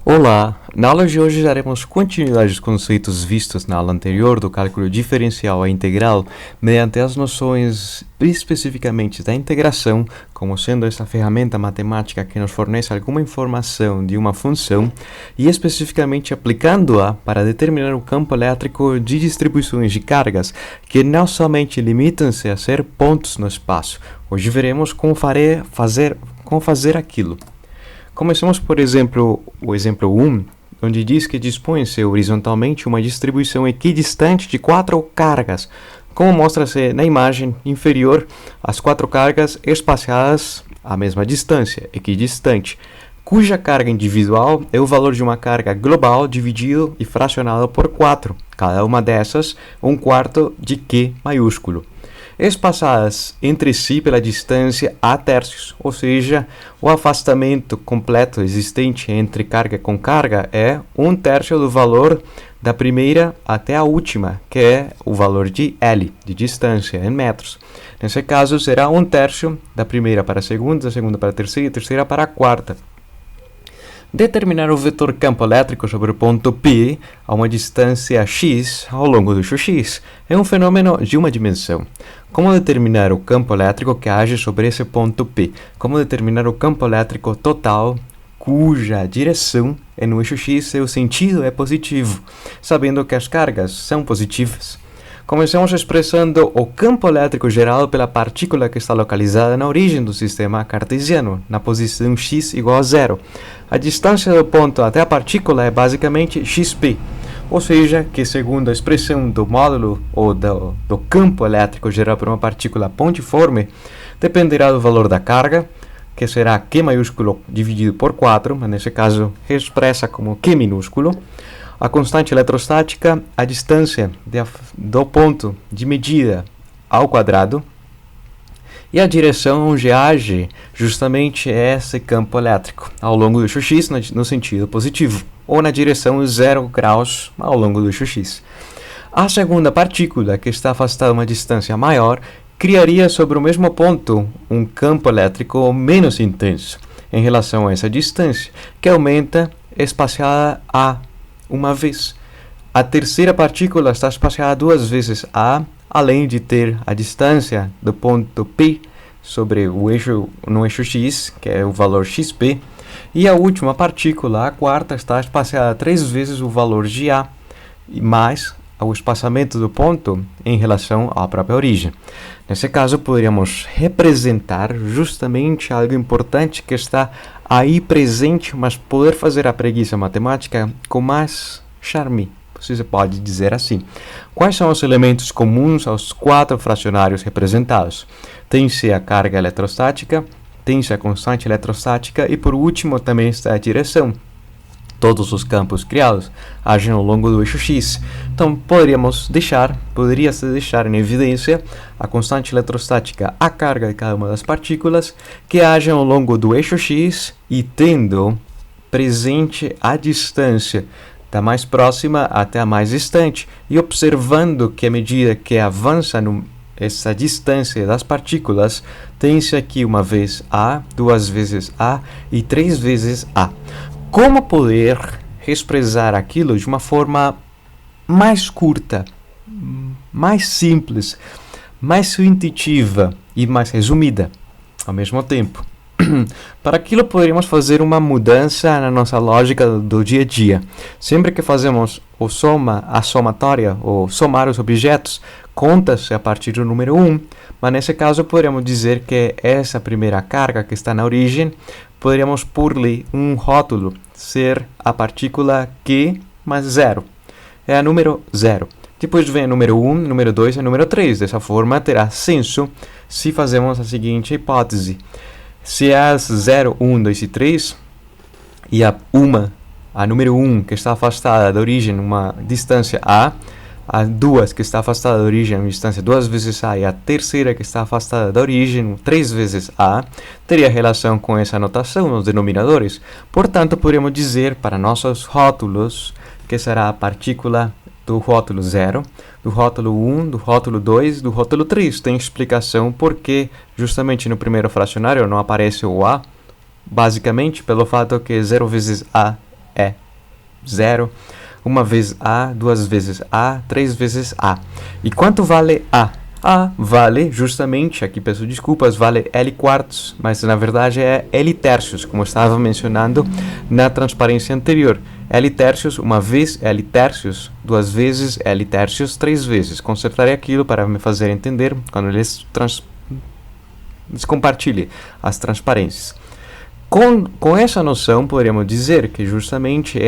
Olá! Na aula de hoje daremos continuidade aos conceitos vistos na aula anterior do cálculo diferencial à integral mediante as noções especificamente da integração, como sendo essa ferramenta matemática que nos fornece alguma informação de uma função, e especificamente aplicando-a para determinar o campo elétrico de distribuições de cargas, que não somente limitam-se a ser pontos no espaço. Hoje veremos como fazer aquilo. Começamos, por exemplo, o exemplo 1, onde diz que dispõe-se horizontalmente uma distribuição equidistante de 4 cargas, como mostra-se na imagem inferior, as 4 cargas espaciadas à mesma distância, equidistante, cuja carga individual é o valor de uma carga global dividido e fracionado por 4, cada uma dessas 1/4 de Q maiúsculo, espaçadas entre si pela distância a tercios, ou seja, o afastamento completo existente entre carga com carga é 1/3 do valor da primeira até a última, que é o valor de L, de distância, em metros. Nesse caso, será 1/3 da primeira para a segunda, da segunda para a terceira e a terceira para a quarta. Determinar o vetor campo elétrico sobre o ponto P a uma distância x ao longo do eixo x é um fenômeno de uma dimensão. Como determinar o campo elétrico que age sobre esse ponto P? Como determinar o campo elétrico total cuja direção é no eixo x e o sentido é positivo, sabendo que as cargas são positivas? Começamos expressando o campo elétrico gerado pela partícula que está localizada na origem do sistema cartesiano, na posição x igual a 0. A distância do ponto até a partícula é basicamente xp, ou seja, que segundo a expressão do módulo ou do campo elétrico gerado por uma partícula pontiforme, dependerá do valor da carga, que será Q maiúsculo dividido por 4, mas nesse caso expressa como Q minúsculo, a constante eletrostática, a distância do ponto de medida ao quadrado, e a direção onde age justamente esse campo elétrico, ao longo do eixo x no sentido positivo, ou na direção 0 graus ao longo do eixo x. A segunda partícula, que está afastada a uma distância maior, criaria sobre o mesmo ponto um campo elétrico menos intenso em relação a essa distância, que aumenta espaciada a uma vez. A terceira partícula está espaciada 2 vezes a, além de ter a distância do ponto P sobre o eixo no eixo x, que é o valor xp, e a última partícula, a quarta, está espaciada 3 vezes o valor de a, e mais o espaçamento do ponto em relação à própria origem. Nesse caso, poderíamos representar justamente algo importante que está aí presente, mas poder fazer a preguiça matemática com mais charme, se pode dizer assim. Quais são os elementos comuns aos 4 fracionários representados? Tem-se a carga eletrostática, tem-se a constante eletrostática e, por último, também está a direção. Todos os campos criados agem ao longo do eixo x. Então, poderia-se deixar em evidência a constante eletrostática, a carga de cada uma das partículas, que agem ao longo do eixo x e tendo presente a distância da mais próxima até a mais distante, e observando que à medida que avança essa distância das partículas, tem-se aqui uma vez a, 2 vezes a e 3 vezes a. Como poder expressar aquilo de uma forma mais curta, mais simples, mais intuitiva e mais resumida ao mesmo tempo? Para aquilo poderíamos fazer uma mudança na nossa lógica do dia a dia. Sempre que fazemos a somatória, ou somar os objetos, conta-se a partir do número 1, mas nesse caso poderíamos dizer que essa primeira carga que está na origem, poderíamos pôr-lhe um rótulo, ser a partícula Q mais 0. É a número 0. Depois vem o número 1, número 2 e o número 3. Dessa forma terá senso se fazemos a seguinte hipótese. Se as 0, 1, 2 e 3, e a número 1 que está afastada da origem uma distância a 2 que está afastada da origem uma distância 2 vezes a, e a terceira que está afastada da origem 3 vezes a, teria relação com essa notação nos denominadores. Portanto, poderíamos dizer para nossos rótulos que será a partícula do rótulo 0, do rótulo 1, do rótulo 2, do rótulo 3. Tem explicação porque justamente no primeiro fracionário não aparece o A, basicamente pelo fato que 0 vezes A é 0. Uma vez A, duas vezes A, três vezes A. E quanto vale A? A vale justamente, aqui peço desculpas, vale L quartos, mas na verdade é L tercios, como eu estava mencionando na transparência anterior. L tercios, uma vez L tercios, duas vezes L tercios, três vezes. Consertarei aquilo para me fazer entender quando eles compartilhe as transparências. Com essa noção, poderíamos dizer que justamente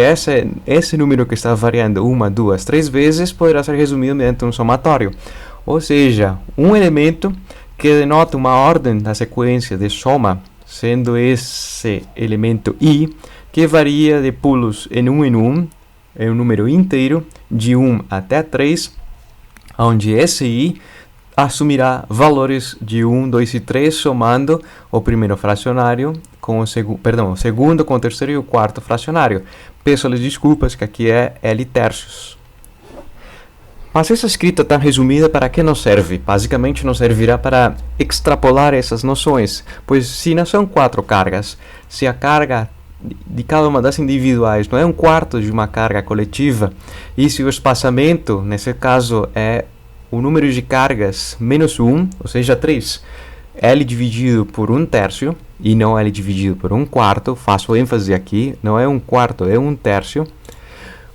esse número que está variando uma, duas, três vezes poderá ser resumido mediante um somatório. Ou seja, um elemento que denota uma ordem da sequência de soma, sendo esse elemento i, que varia de pulos em um, é um número inteiro, de 1 até 3, onde esse i assumirá valores de 1, 2 e 3, somando o primeiro fracionário com o segundo com o terceiro e o quarto fracionário. Peço-lhes desculpas que aqui é L tercios. Mas essa escrita tão resumida para que nos serve? Basicamente nos servirá para extrapolar essas noções, pois se não são 4 cargas, se a carga de cada uma das individuais não é um quarto de uma carga coletiva, e se o espaçamento, nesse caso, é o número de cargas menos 1, ou seja, 3, L dividido por 1 terço, e não L dividido por 1 quarto, faço ênfase aqui, não é 1 quarto, é 1 terço.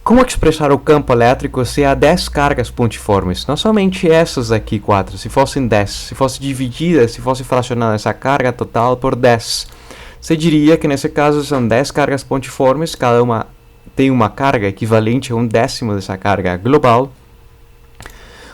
Como expressar o campo elétrico se há 10 cargas pontiformes? Não somente essas aqui, 4, se fossem 10, se fosse dividida, se fosse fracionada essa carga total por 10, você diria que nesse caso são 10 cargas pontiformes, cada uma tem uma carga equivalente a 1/10 dessa carga global,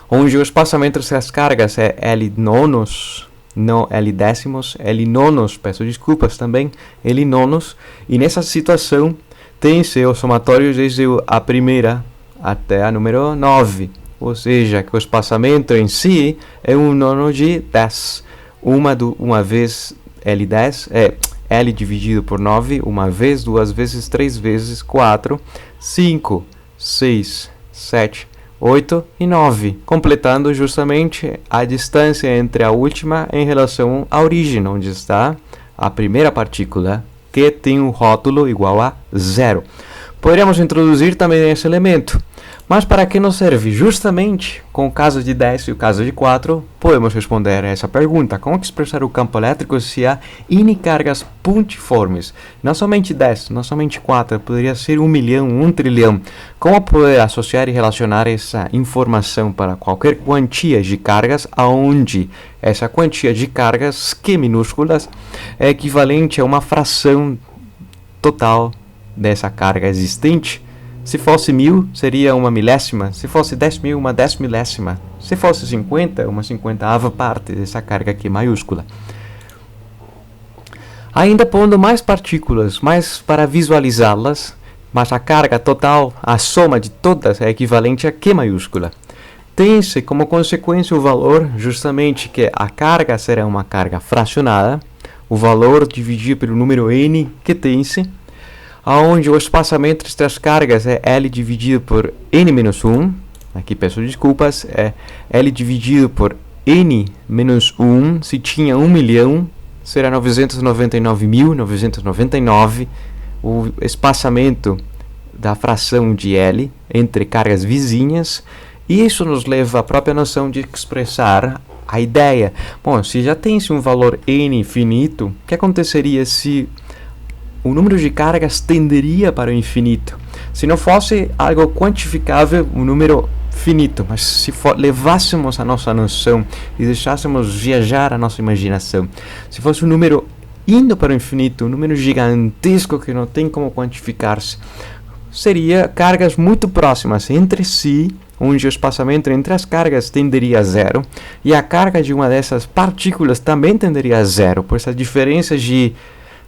onde o espaçamento entre as cargas é L nonos, não L décimos, L nonos, peço desculpas também, L nonos, e nessa situação tem-se o somatório desde a primeira até a número 9, ou seja, que o espaçamento em si é 1 nono de 10. Uma vez L10 é L dividido por 9, uma vez, duas vezes, três vezes, 4, 5, 6, 7, 8 e 9, completando justamente a distância entre a última em relação à origem, onde está a primeira partícula, que tem um rótulo igual a 0. Poderíamos introduzir também esse elemento, mas para que nos serve? Justamente com o caso de 10 e o caso de 4, podemos responder a essa pergunta: como expressar o campo elétrico se há N cargas pontiformes? Não somente 10, não somente 4, poderia ser 1 milhão, 1 trilhão. Como poder associar e relacionar essa informação para qualquer quantia de cargas, aonde essa quantia de cargas, que minúsculas, é equivalente a uma fração total dessa carga existente? Se fosse 1000, seria uma milésima. Se fosse 10.000, uma 10 milésima. Se fosse 50, uma 50ª parte dessa carga aqui maiúscula. Ainda pondo mais partículas, mais para visualizá-las, mas a carga total, a soma de todas, é equivalente a Q maiúscula. Tem-se como consequência o valor, justamente que a carga será uma carga fracionada, o valor dividido pelo número n que tem-se, onde o espaçamento entre as cargas é L dividido por n menos 1, aqui peço desculpas, é L dividido por n menos 1, se tinha 1 milhão, será 999.999, o espaçamento da fração de L entre cargas vizinhas, e isso nos leva à própria noção de expressar a ideia. Bom, se já tem-se um valor n infinito, o que aconteceria se o número de cargas tenderia para o infinito? Se não fosse algo quantificável, um número finito, mas se levássemos a nossa noção e deixássemos viajar a nossa imaginação, se fosse um número indo para o infinito, um número gigantesco que não tem como quantificar-se, seria cargas muito próximas entre si, onde o espaçamento entre as cargas tenderia a 0, e a carga de uma dessas partículas também tenderia a 0, pois a diferença de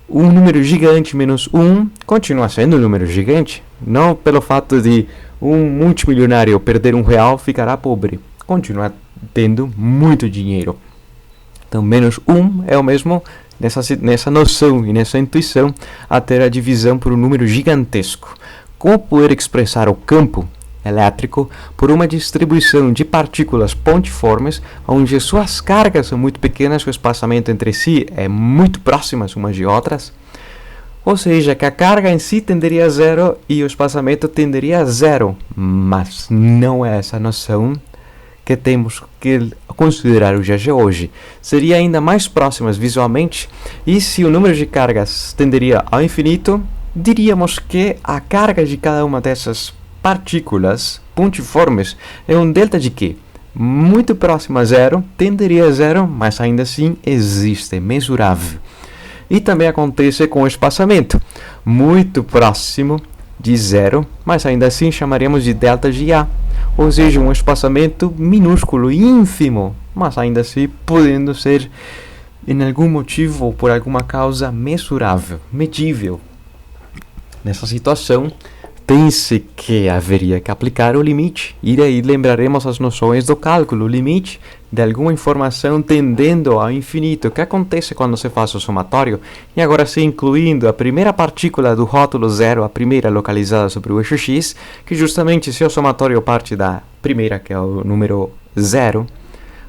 um número gigante menos 1 continua sendo um número gigante. Não pelo fato de um multimilionário perder R$1 ficará pobre, continua tendo muito dinheiro. Então menos 1 é o mesmo nessa noção e nessa intuição a ter a divisão por um número gigantesco. Como poder expressar o campo elétrico por uma distribuição de partículas pontiformes, onde suas cargas são muito pequenas, o espaçamento entre si é muito próximas umas de outras? Ou seja, que a carga em si tenderia a zero e o espaçamento tenderia a zero. Mas não é essa noção que temos que considerar o GG hoje. Seria ainda mais próximas visualmente, e se o número de cargas tenderia ao infinito, diríamos que a carga de cada uma dessas partículas pontiformes é um delta de Q. Muito próximo a zero, tenderia a zero, mas ainda assim existe, mensurável. E também acontece com o espaçamento, muito próximo de zero, mas ainda assim chamaríamos de delta de A, ou seja, um espaçamento minúsculo, ínfimo, mas ainda assim podendo ser, em algum motivo ou por alguma causa, mensurável, medível. Nessa situação, pense que haveria que aplicar o limite, e daí lembraremos as noções do cálculo, o limite de alguma informação tendendo ao infinito, que acontece quando se faz o somatório, e agora sim incluindo a primeira partícula do rótulo zero, a primeira localizada sobre o eixo x, que justamente se o somatório parte da primeira, que é o número zero,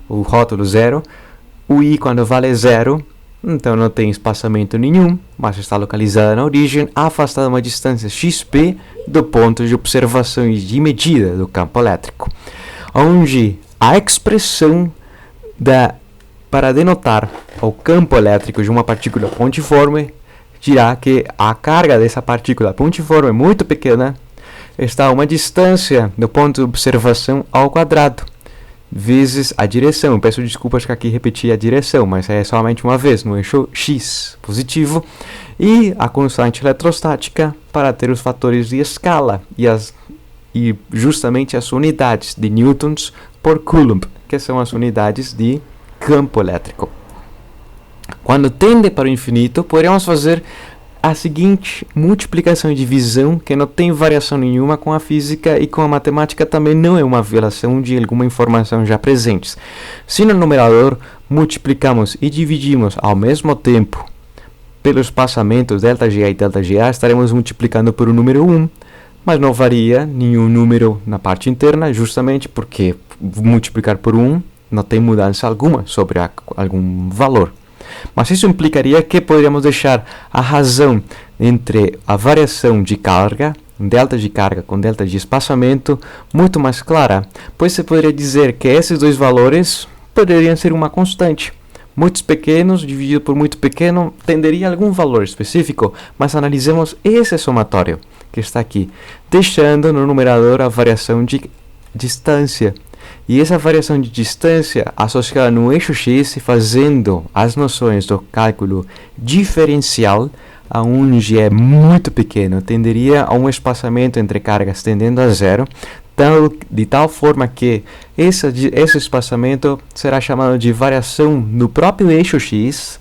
o rótulo zero, o i quando vale zero, então não tem espaçamento nenhum, mas está localizada na origem, afastada uma distância xp do ponto de observação e de medida do campo elétrico, onde a expressão para denotar o campo elétrico de uma partícula pontiforme dirá que a carga dessa partícula pontiforme muito pequena está a uma distância do ponto de observação ao quadrado, vezes a direção. Peço desculpas que aqui repeti a direção, mas é somente uma vez no eixo x positivo, e a constante eletrostática para ter os fatores de escala e justamente as unidades de newtons por coulomb, que são as unidades de campo elétrico. Quando tende para o infinito, poderíamos fazer a seguinte multiplicação e divisão, que não tem variação nenhuma com a física e com a matemática, também não é uma violação de alguma informação já presentes. Se no numerador multiplicamos e dividimos ao mesmo tempo pelos espaçamentos ΔGA e ΔGA, estaremos multiplicando por o número 1, mas não varia nenhum número na parte interna, justamente porque multiplicar por 1 não tem mudança alguma sobre algum valor. Mas isso implicaria que poderíamos deixar a razão entre a variação de carga, delta de carga com delta de espaçamento, muito mais clara, pois você poderia dizer que esses dois valores poderiam ser uma constante. Muitos pequenos dividido por muito pequeno tenderia a algum valor específico, mas analisemos esse somatório que está aqui, deixando no numerador a variação de distância. E essa variação de distância associada no eixo x, fazendo as noções do cálculo diferencial, onde é muito pequeno, tenderia a um espaçamento entre cargas tendendo a zero, de tal forma que esse espaçamento será chamado de variação no próprio eixo x,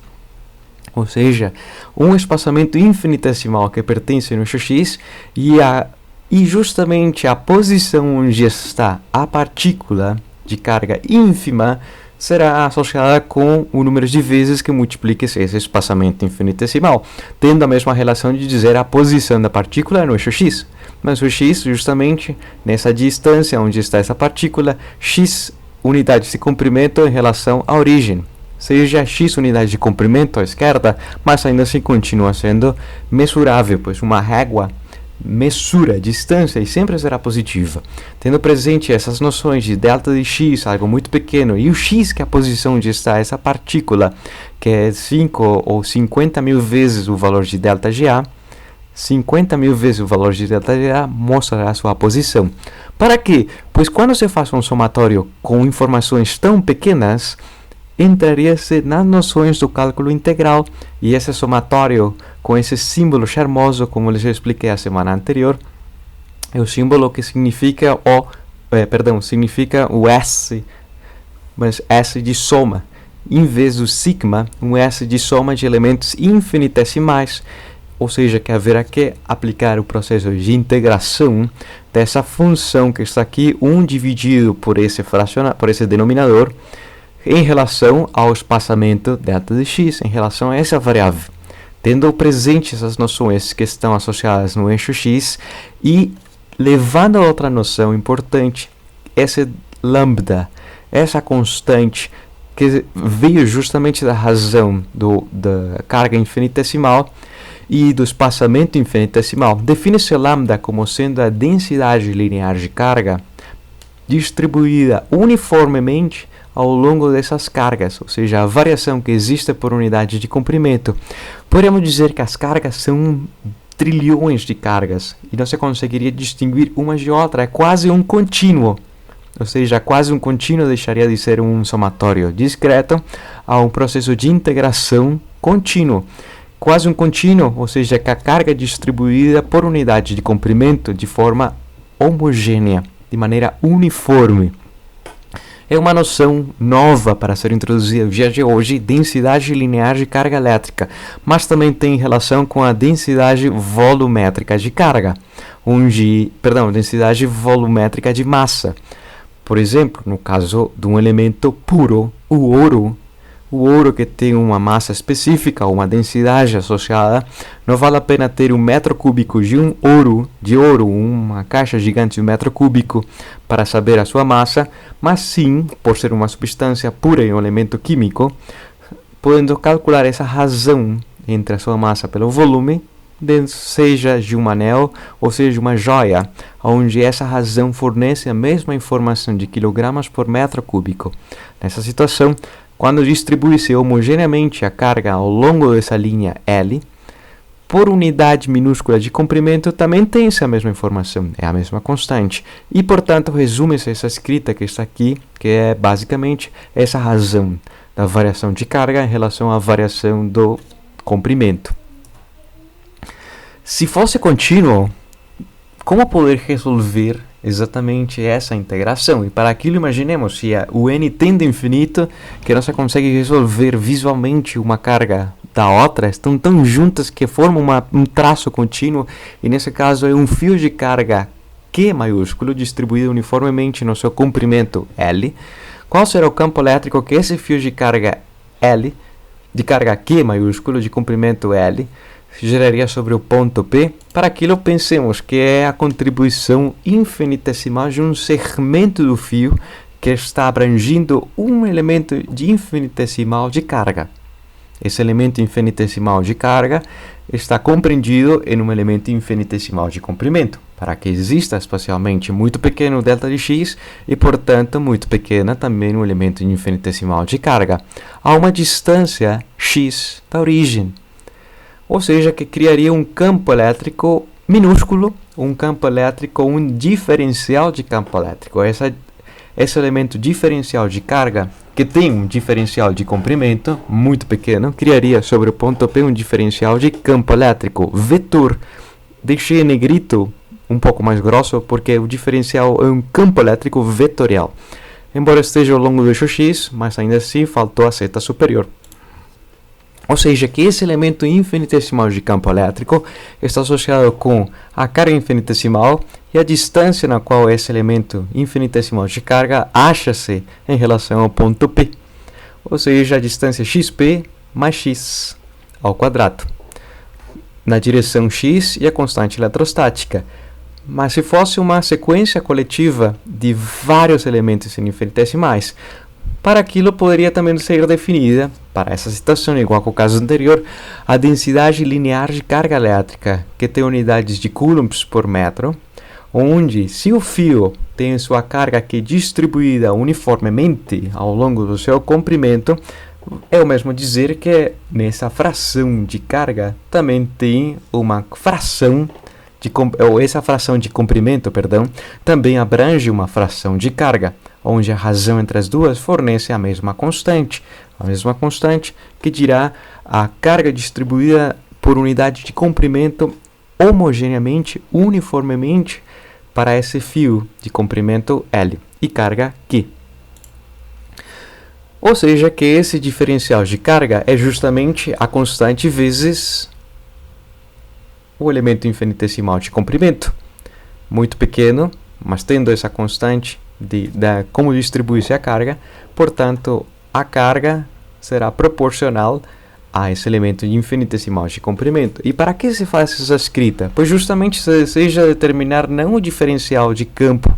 ou seja, um espaçamento infinitesimal que pertence no eixo x, e justamente a posição onde está a partícula de carga ínfima será associada com o número de vezes que multiplique esse espaçamento infinitesimal, tendo a mesma relação de dizer a posição da partícula no eixo x. Mas o x, justamente nessa distância onde está essa partícula, x unidades de comprimento em relação à origem. Seja x unidades de comprimento à esquerda, mas ainda assim continua sendo mensurável, pois uma régua mesura distância e sempre será positiva. Tendo presente essas noções de delta de x, algo muito pequeno, e o x, que é a posição onde está essa partícula, que é 5 ou 50 mil vezes o valor de delta GA, 50 mil vezes o valor de delta GA mostrará a sua posição. Para quê? Pois quando você faz um somatório com informações tão pequenas, entraria-se nas noções do cálculo integral, e esse somatório com esse símbolo charmoso, como eu já expliquei a semana anterior, é o símbolo que significa o S, mas S de soma, em vez do sigma, um S de soma de elementos infinitesimais, ou seja, que haverá que aplicar o processo de integração dessa função que está aqui, 1 dividido por esse denominador, em relação ao espaçamento delta de x, em relação a essa variável, tendo presente essas noções que estão associadas no eixo x e levando a outra noção importante, esse lambda, essa constante que veio justamente da razão da carga infinitesimal, e do espaçamento infinitesimal, define-se lambda como sendo a densidade linear de carga distribuída uniformemente ao longo dessas cargas, ou seja, a variação que existe por unidade de comprimento. Podemos dizer que as cargas são trilhões de cargas e não se conseguiria distinguir uma de outra, é quase um contínuo. Ou seja, quase um contínuo deixaria de ser um somatório discreto a um processo de integração contínuo. Quase um contínuo, ou seja, que a carga é distribuída por unidade de comprimento de forma homogênea, de maneira uniforme. É uma noção nova para ser introduzida no dia de hoje, densidade linear de carga elétrica, mas também tem relação com a densidade volumétrica de carga, densidade volumétrica de massa. Por exemplo, no caso de um elemento puro, o ouro que tem uma massa específica, uma densidade associada, não vale a pena ter 1 metro cúbico de ouro, uma caixa gigante de 1 metro cúbico para saber a sua massa, mas sim, por ser uma substância pura e um elemento químico, podendo calcular essa razão entre a sua massa pelo volume, seja de um anel ou seja de uma joia, onde essa razão fornece a mesma informação de quilogramas por metro cúbico. Nessa situação, quando distribui-se homogeneamente a carga ao longo dessa linha L, por unidade minúscula de comprimento também tem essa mesma informação, é a mesma constante. E, portanto, resume-se essa escrita que está aqui, que é basicamente essa razão da variação de carga em relação à variação do comprimento. Se fosse contínuo, como poder resolver exatamente essa integração? E para aquilo, imaginemos se o n tende a infinito, que não se consegue resolver visualmente uma carga da outra, estão tão juntas que formam um traço contínuo, e nesse caso é um fio de carga Q maiúsculo distribuído uniformemente no seu comprimento L. Qual será o campo elétrico que esse fio de carga L, de carga Q maiúsculo, de comprimento L, geraria sobre o ponto P? Para aquilo, pensemos que é a contribuição infinitesimal de um segmento do fio que está abrangindo um elemento de infinitesimal de carga. Esse elemento infinitesimal de carga está compreendido em um elemento infinitesimal de comprimento, para que exista espacialmente muito pequeno delta de x e, portanto, muito pequena também um elemento infinitesimal de carga, a uma distância x da origem. Ou seja, que criaria um campo elétrico minúsculo, um diferencial de campo elétrico. Esse elemento diferencial de carga, que tem um diferencial de comprimento muito pequeno, criaria sobre o ponto P um diferencial de campo elétrico vetor. Deixei em negrito um pouco mais grosso, porque o diferencial é um campo elétrico vetorial. Embora esteja ao longo do eixo x, mas ainda assim faltou a seta superior. Ou seja, que esse elemento infinitesimal de campo elétrico está associado com a carga infinitesimal e a distância na qual esse elemento infinitesimal de carga acha-se em relação ao ponto P. Ou seja, a distância xp mais x ao quadrado, na direção x e a constante eletrostática. Mas se fosse uma sequência coletiva de vários elementos infinitesimais, para aquilo poderia também ser definida, para essa situação, igual ao caso anterior, a densidade linear de carga elétrica, que tem unidades de coulombs por metro, onde, se o fio tem sua carga aqui distribuída uniformemente ao longo do seu comprimento, é o mesmo dizer que nessa fração de carga também tem uma fração essa fração de comprimento, também abrange uma fração de carga, onde a razão entre as duas fornece a mesma constante que dirá a carga distribuída por unidade de comprimento homogeneamente, uniformemente para esse fio de comprimento L e carga Q. Ou seja, que esse diferencial de carga é justamente a constante vezes o elemento infinitesimal de comprimento, muito pequeno, mas tendo essa constante de como distribui-se a carga, portanto, a carga será proporcional a esse elemento infinitesimal de comprimento. E para que se faz essa escrita? Pois justamente se deseja determinar não o diferencial de campo,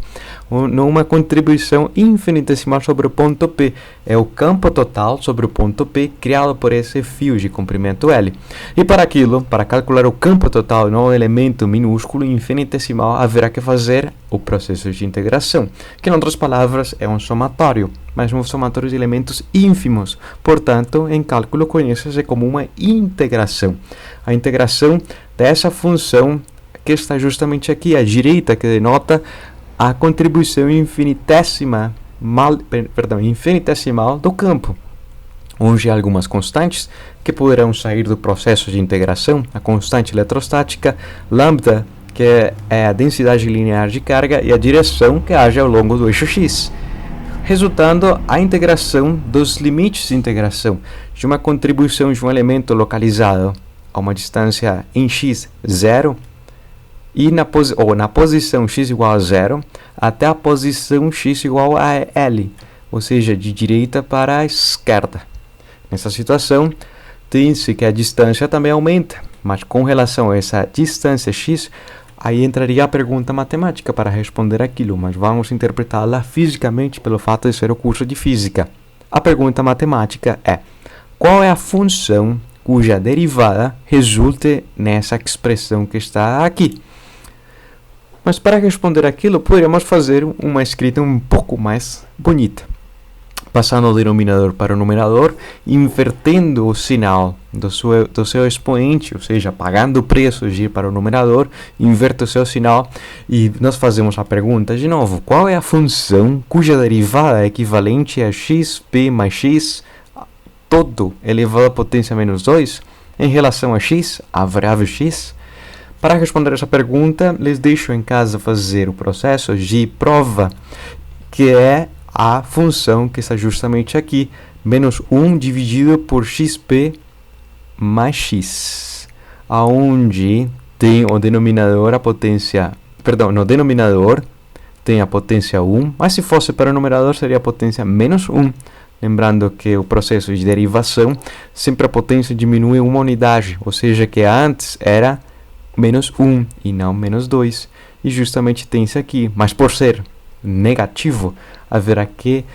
numa contribuição infinitesimal sobre o ponto P. É o campo total sobre o ponto P criado por esse fio de comprimento L. E para calcular o campo total no elemento minúsculo infinitesimal, haverá que fazer o processo de integração, que em outras palavras é um somatório, mas um somatório de elementos ínfimos. Portanto, em cálculo conhece-se como uma integração. A integração dessa função que está justamente aqui à direita, que denota a contribuição infinitesimal do campo, onde há algumas constantes que poderão sair do processo de integração, a constante eletrostática, lambda, que é a densidade linear de carga, e a direção que age ao longo do eixo x, resultando a integração dos limites de integração de uma contribuição de um elemento localizado a uma distância em x 0 e na posição x igual a 0 até a posição x igual a L, ou seja, de direita para a esquerda. Nessa situação, tem-se que a distância também aumenta, mas com relação a essa distância x, aí entraria a pergunta matemática para responder aquilo, mas vamos interpretá-la fisicamente pelo fato de ser o curso de física. A pergunta matemática é: qual é a função cuja derivada resulte nessa expressão que está aqui? Mas para responder aquilo, poderíamos fazer uma escrita um pouco mais bonita, passando o denominador para o numerador, invertendo o sinal do seu expoente, ou seja, pagando o preço de ir para o numerador, inverte o seu sinal e nós fazemos a pergunta de novo: qual é a função cuja derivada é equivalente a xp mais x todo elevado à potência menos 2 em relação a x, a variável x? Para responder essa pergunta, les deixo em casa fazer o processo de prova, que é a função que está justamente aqui, menos 1 dividido por xp mais x, aonde tem o denominador no denominador tem a potência 1, mas se fosse para o numerador seria a potência menos 1. Lembrando que o processo de derivação, sempre a potência diminui uma unidade, ou seja, que antes era menos 1 e não menos 2, e justamente tem isso aqui, mas por ser negativo, haverá que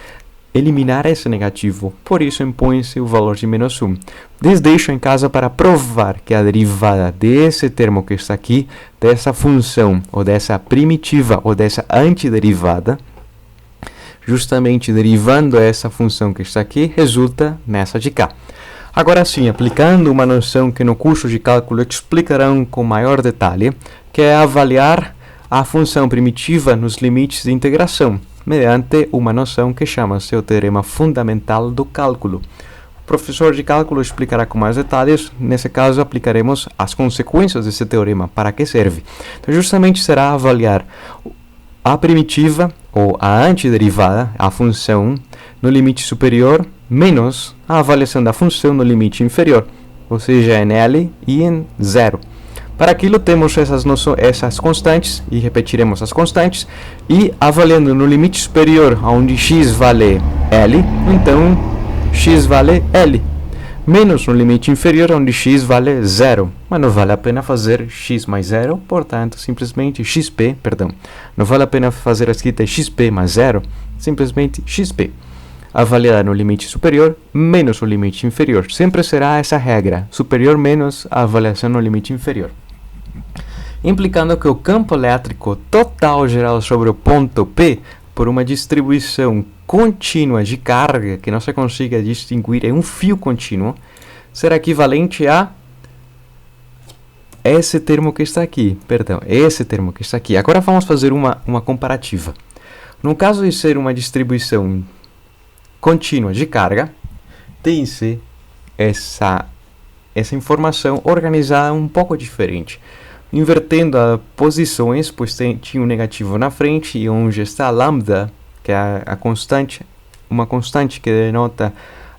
eliminar esse negativo, por isso impõe-se o valor de menos 1. Les deixo em casa para provar que a derivada desse termo que está aqui, dessa função, ou dessa primitiva, ou dessa antiderivada, justamente derivando essa função que está aqui, resulta nessa de cá. Agora sim, aplicando uma noção que no curso de cálculo explicarão com maior detalhe, que é avaliar a função primitiva nos limites de integração, mediante uma noção que chama-se o teorema fundamental do cálculo. O professor de cálculo explicará com mais detalhes. Nesse caso, aplicaremos as consequências desse teorema, para que serve. Então, justamente será avaliar a primitiva ou a antiderivada, a função no limite superior, menos a avaliação da função no limite inferior, ou seja, em L e em 0. Para aquilo temos essas constantes, e repetiremos as constantes, e avaliando no limite superior, onde x vale L, então x vale L, menos no limite inferior, onde x vale 0, mas não vale a pena fazer x mais 0, portanto, simplesmente não vale a pena fazer a escrita xp mais 0, simplesmente xp. Avaliar no limite superior menos o limite inferior. Sempre será essa regra, superior menos a avaliação no limite inferior. Implicando que o campo elétrico total gerado sobre o ponto P por uma distribuição contínua de carga que não se consiga distinguir em um fio contínuo será equivalente a esse termo que está aqui. Agora vamos fazer uma comparativa. No caso de ser uma distribuição contínua de carga, tem-se essa informação organizada um pouco diferente, invertendo as posições, pois tinha um negativo na frente, e onde está a lambda, que é uma constante que denota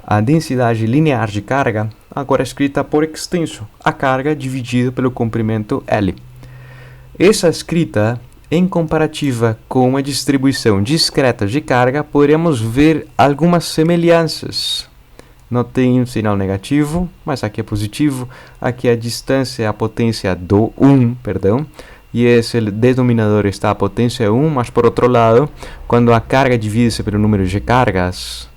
a densidade linear de carga, agora escrita por extenso, a carga dividida pelo comprimento L. Essa escrita, em comparativa com uma distribuição discreta de carga, podemos ver algumas semelhanças. Não tem um sinal negativo, mas aqui é positivo. Aqui a distância é a potência do 1, e esse denominador está a potência 1, mas por outro lado, quando a carga divide-se pelo número de cargas,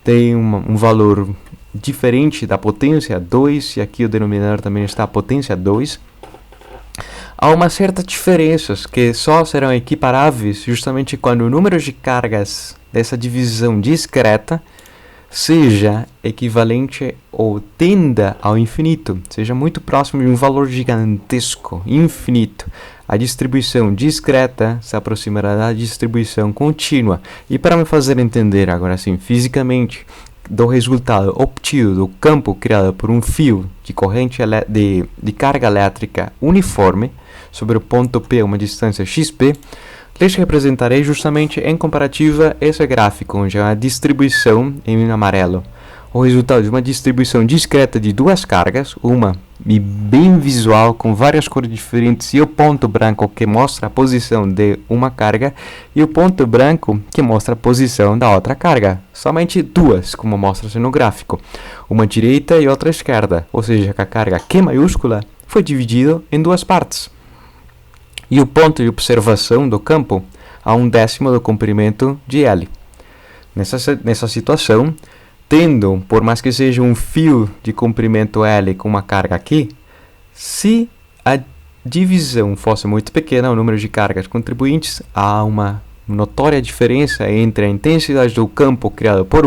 tem um valor diferente da potência 2, e aqui o denominador também está a potência 2. Há uma certa diferenças que só serão equiparáveis justamente quando o número de cargas dessa divisão discreta seja equivalente ou tenda ao infinito, seja muito próximo de um valor gigantesco, infinito. A distribuição discreta se aproximará da distribuição contínua. E para me fazer entender agora sim, fisicamente, do resultado obtido do campo criado por um fio de corrente de carga elétrica uniforme sobre o ponto P a uma distância xp, lhes representarei justamente em comparativa esse gráfico, onde há a distribuição em amarelo, o resultado de uma distribuição discreta de duas cargas, uma bem visual com várias cores diferentes e o ponto branco que mostra a posição de uma carga e o ponto branco que mostra a posição da outra carga. Somente duas, como mostra-se no gráfico, uma direita e outra esquerda, ou seja, que a carga Q maiúscula foi dividida em duas partes. E o ponto de observação do campo a 1/10 do comprimento de L. Nessa situação, tendo, por mais que seja um fio de comprimento L com uma carga aqui, se a divisão fosse muito pequena, o número de cargas contribuintes, há uma notória diferença entre a intensidade do campo criado por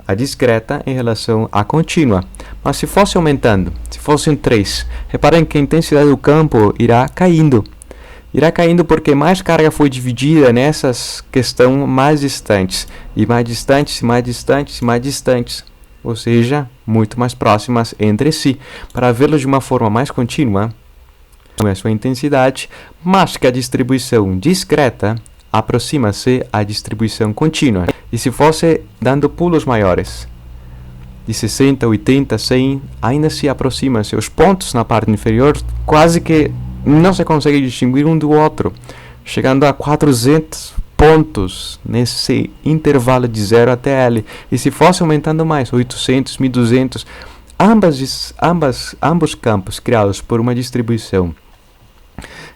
a discreta, em relação à contínua. Mas se fosse aumentando, se fossem 3, reparem que a intensidade do campo irá caindo. Irá caindo porque mais carga foi dividida nessas questões mais distantes, e mais distantes, mais distantes, mais distantes, ou seja, muito mais próximas entre si, para vê-las de uma forma mais contínua, com a sua intensidade, mas que a distribuição discreta aproxima-se à distribuição contínua. E se fosse dando pulos maiores, de 60, 80, 100, ainda se aproxima-se. Os pontos na parte inferior quase que não se consegue distinguir um do outro, chegando a 400 pontos nesse intervalo de 0 até L. E se fosse aumentando mais, 800, 1200, ambos campos criados por uma distribuição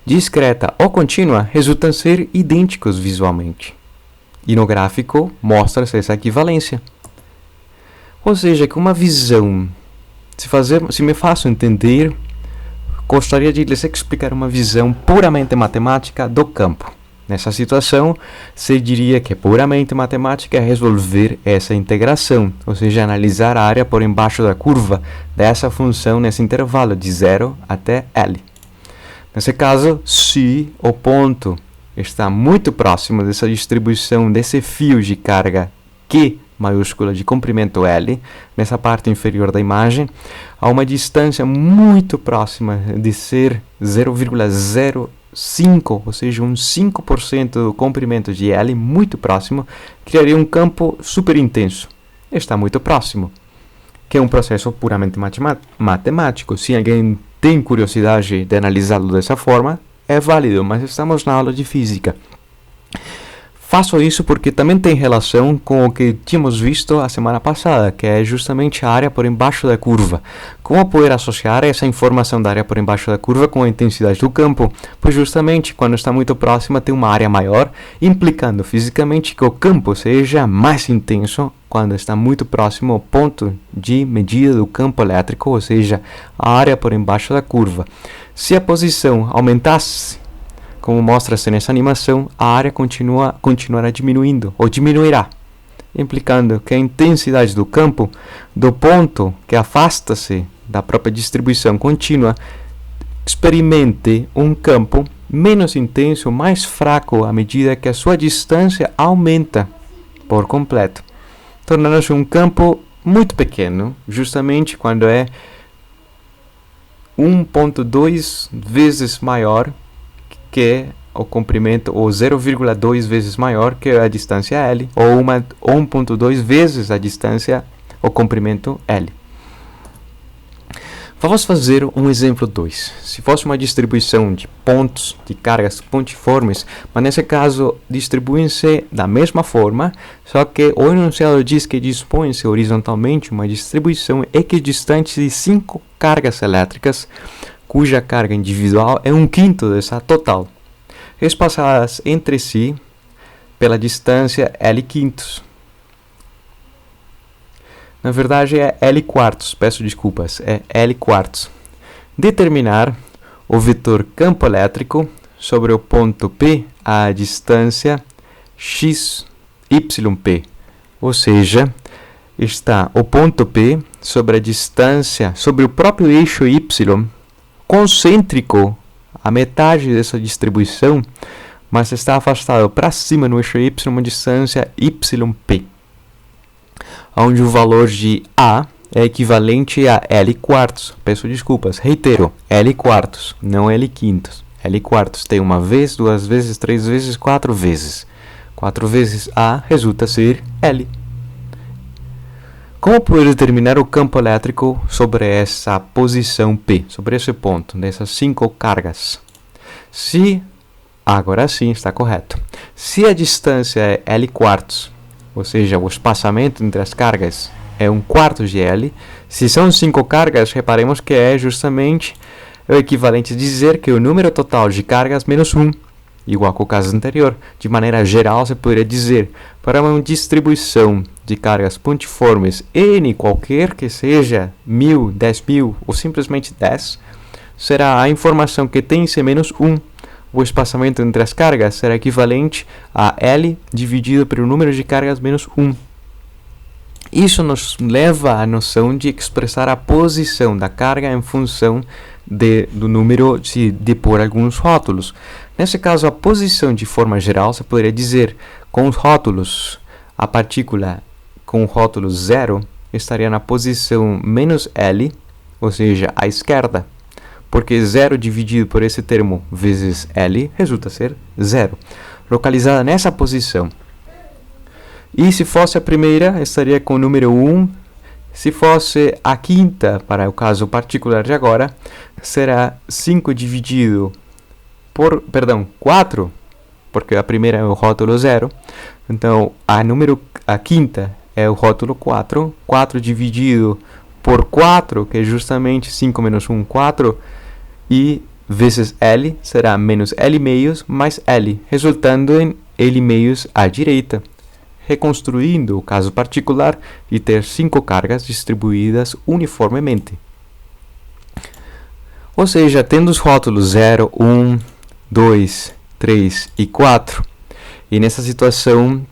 discreta ou contínua resultam ser idênticos visualmente. E no gráfico mostra-se essa equivalência. Ou seja, que uma visão, se me faço entender, gostaria de lhes explicar uma visão puramente matemática do campo. Nessa situação, se diria que puramente matemática é resolver essa integração, ou seja, analisar a área por embaixo da curva dessa função nesse intervalo de 0 até L. Nesse caso, se o ponto está muito próximo dessa distribuição desse fio de carga Q maiúscula de comprimento L, nessa parte inferior da imagem, a uma distância muito próxima de ser 0,05, ou seja, um 5% do comprimento de L, muito próximo, criaria um campo super intenso. Está muito próximo, que é um processo puramente matemático. Se alguém tem curiosidade de analisá-lo dessa forma, é válido, mas estamos na aula de física. Faço isso porque também tem relação com o que tínhamos visto a semana passada, que é justamente a área por embaixo da curva. Como poder associar essa informação da área por embaixo da curva com a intensidade do campo? Pois justamente quando está muito próxima tem uma área maior, implicando fisicamente que o campo seja mais intenso quando está muito próximo ao ponto de medida do campo elétrico, ou seja, a área por embaixo da curva. Se a posição aumentasse, como mostra-se nessa animação, a área continuará diminuindo, ou diminuirá, implicando que a intensidade do campo, do ponto que afasta-se da própria distribuição contínua, experimente um campo menos intenso, mais fraco, à medida que a sua distância aumenta por completo, tornando-se um campo muito pequeno, justamente quando é 1,2 vezes maior que o comprimento, ou 0,2 vezes maior que a distância L, ou 1,2 vezes a distância, o comprimento L. Vamos fazer um exemplo 2. Se fosse uma distribuição de pontos de cargas pontiformes, mas nesse caso distribuem-se da mesma forma, só que o enunciado diz que dispõe-se horizontalmente uma distribuição equidistante de 5 cargas elétricas cuja carga individual é 1/5 dessa total, espaçadas entre si pela distância L quintos. Na verdade é L quartos, peço desculpas, é L quartos. Determinar o vetor campo elétrico sobre o ponto P à distância x, yp, ou seja, está o ponto P sobre a distância, sobre o próprio eixo y, concêntrico, a metade dessa distribuição, mas está afastado para cima no eixo y uma distância yp, onde o valor de A é equivalente a L quartos. Peço desculpas, reitero, L quartos, não L quintos. L quartos tem uma vez, 2 vezes, 3 vezes, 4 vezes. 4 vezes A resulta ser L. Como poder determinar o campo elétrico sobre essa posição P, sobre esse ponto, dessas 5 cargas? Agora sim está correto. Se a distância é L quartos, ou seja, o espaçamento entre as cargas é 1/4 de L, se são 5 cargas, reparemos que é justamente o equivalente a dizer que o número total de cargas menos 1, igual ao caso anterior. De maneira geral, você poderia dizer, para uma distribuição de cargas pontiformes N qualquer que seja, 1000, 10.000 ou simplesmente 10, será a informação que tem C menos 1. O espaçamento entre as cargas será equivalente a L dividido pelo número de cargas menos 1. Isso nos leva à noção de expressar a posição da carga em função do número de pôr alguns rótulos. Nesse caso, a posição de forma geral, você poderia dizer, com os rótulos, a partícula com o rótulo 0 estaria na posição menos L, ou seja, à esquerda. Porque 0 dividido por esse termo vezes L resulta ser 0, localizada nessa posição. E se fosse a primeira, estaria com o número 1. Se fosse a quinta, para o caso particular de agora, será 5 dividido por, 4, porque a primeira é o rótulo 0. Então, a quinta é o rótulo 4. 4 dividido por 4, que é justamente 5 menos 1, 4. E vezes L será menos L meios mais L, resultando em L meios à direita, reconstruindo o caso particular de ter 5 cargas distribuídas uniformemente. Ou seja, tendo os rótulos 0, 1, 2, 3 e 4, e nessa situação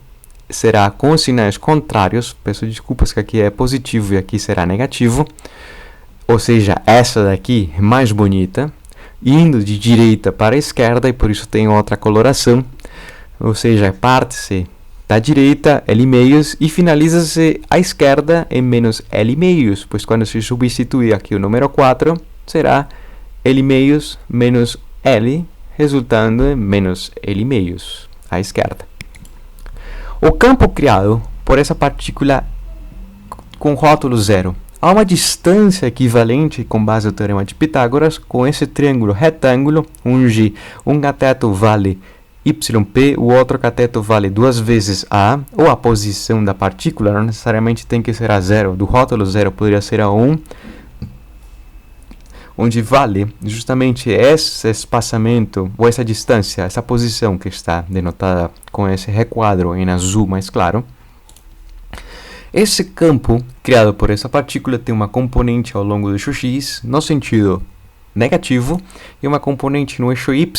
será com sinais contrários, peço desculpas que aqui é positivo e aqui será negativo, ou seja, essa daqui é mais bonita, indo de direita para a esquerda, e por isso tem outra coloração, ou seja, parte-se da direita L meios e finaliza-se à esquerda em menos L meios, pois quando se substituir aqui o número 4, será L meios menos L, resultando em menos L meios à esquerda. O campo criado por essa partícula com rótulo 0 a uma distância equivalente com base no teorema de Pitágoras, com esse triângulo retângulo, onde um cateto vale yp, o outro cateto vale 2 vezes A, ou a posição da partícula, não necessariamente tem que ser a 0, do rótulo 0 poderia ser a 1, onde vale justamente esse espaçamento, ou essa distância, essa posição que está denotada com esse requadro em azul mais claro. Esse campo criado por essa partícula tem uma componente ao longo do eixo x no sentido negativo e uma componente no eixo y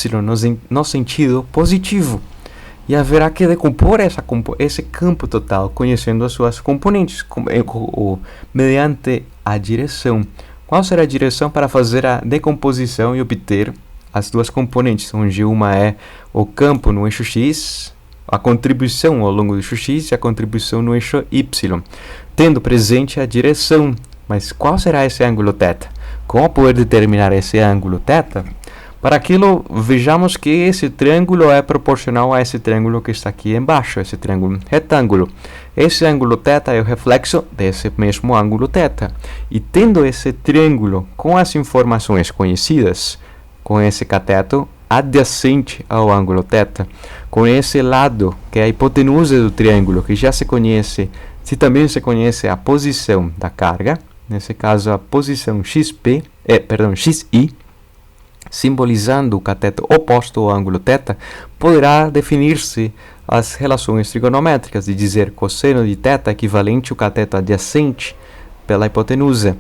no sentido positivo. E haverá que decompor esse campo total conhecendo as suas componentes mediante a direção. Qual será a direção para fazer a decomposição e obter as duas componentes, onde uma é o campo no eixo x, a contribuição ao longo do eixo x e a contribuição no eixo y, tendo presente a direção. Mas qual será esse ângulo θ? Como poder determinar esse ângulo θ? Para aquilo, vejamos que esse triângulo é proporcional a esse triângulo que está aqui embaixo, esse triângulo retângulo. Esse ângulo θ é o reflexo desse mesmo ângulo θ. E tendo esse triângulo com as informações conhecidas, com esse cateto adjacente ao ângulo θ, com esse lado que é a hipotenusa do triângulo, que já se conhece, se também se conhece a posição da carga, nesse caso a posição xi, simbolizando o cateto oposto ao ângulo θ, poderá definir-se as relações trigonométricas de dizer cosseno de θ equivalente ao cateto adjacente pela hipotenusa,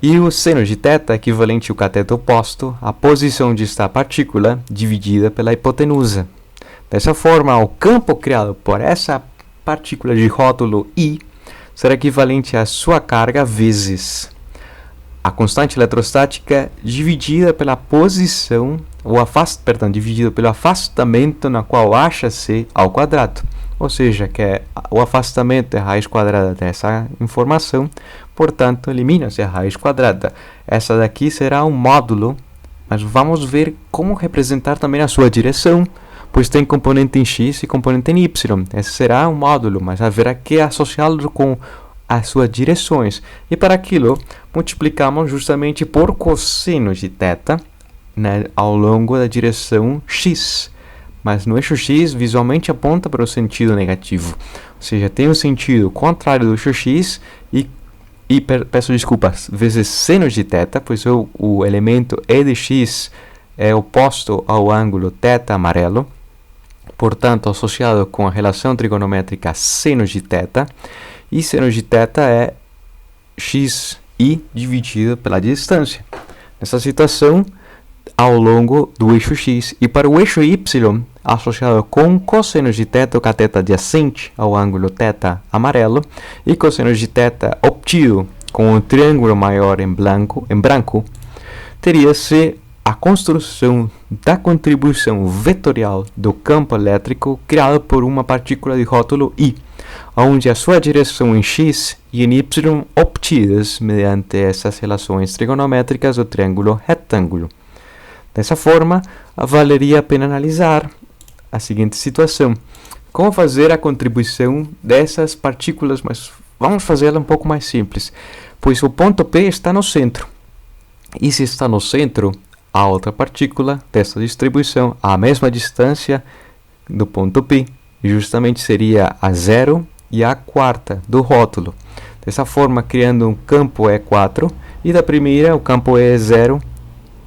e o seno de θ equivalente ao cateto oposto à posição onde está a partícula dividida pela hipotenusa. Dessa forma, o campo criado por essa partícula de rótulo I será equivalente à sua carga vezes a constante eletrostática dividida pela posição, dividido pelo afastamento na qual acha-se ao quadrado. Ou seja, que o afastamento é a raiz quadrada dessa informação, portanto, elimina-se a raiz quadrada. Essa daqui será um módulo, mas vamos ver como representar também a sua direção, pois tem componente em x e componente em y. Esse será um módulo, mas haverá que associá-lo com as suas direções. E para aquilo, multiplicamos justamente por cosseno de θ, né, ao longo da direção x. Mas no eixo x, visualmente aponta para o sentido negativo. Ou seja, tem um sentido contrário do eixo x peço desculpas, vezes seno de θ, pois o elemento e de x é oposto ao ângulo θ amarelo. Portanto, associado com a relação trigonométrica seno de θ, e seno de θ é xi dividido pela distância. Nessa situação, ao longo do eixo x. E para o eixo y, associado com cosseno de θ, o cateto adjacente ao ângulo θ amarelo, e cosseno de θ obtido com um triângulo maior em branco, teria-se a construção da contribuição vetorial do campo elétrico criado por uma partícula de rótulo I, onde a sua direção em x e em y obtidas mediante essas relações trigonométricas do triângulo retângulo. Dessa forma, valeria a pena analisar a seguinte situação: como fazer a contribuição dessas partículas, mas vamos fazê-la um pouco mais simples, pois o ponto P está no centro, e se está no centro, a outra partícula dessa distribuição a mesma distância do ponto P, justamente seria a 0 e a quarta do rótulo. Dessa forma, criando um campo E4, e da primeira o campo E0,